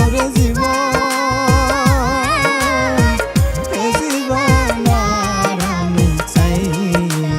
দাও রে জীবন, এ জীবন আর আমি চাই না।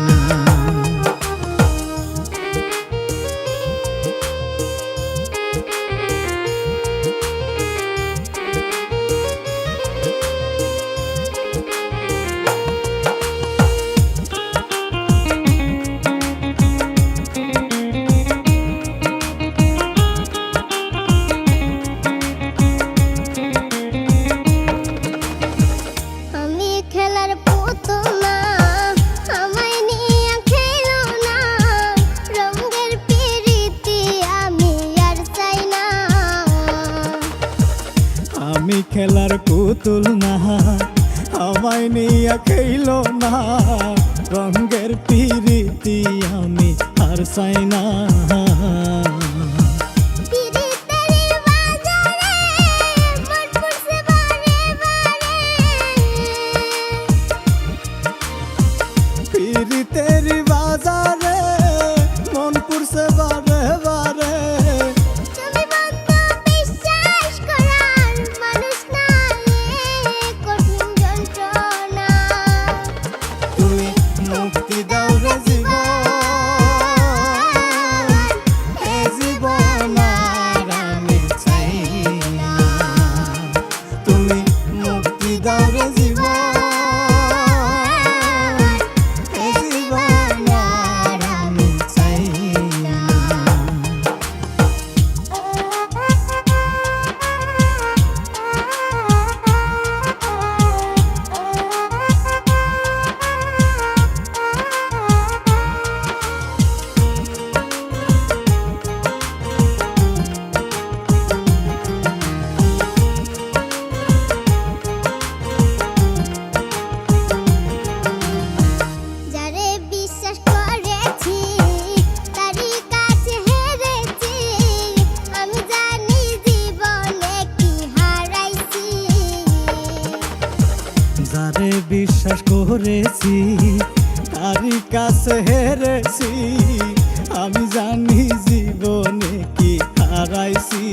আমি খেলার পুতুল না, আমায় নিয়ে খেলো না, রঙের পিরিতি আমি আর চাই না। পিরিতের বাজারে মন পুরছে বারে বারে, মুক্তি দাও রে জীবন, এ জীবন আর আমি চাই না। তুমি মুক্তি দাও রে জীবন, এ জীবন আর আমি চাই না। যারে বিশ্বাস করেছি তারই কাছে হেরেছি, আমি জানি জীবনে কি হারাইছি।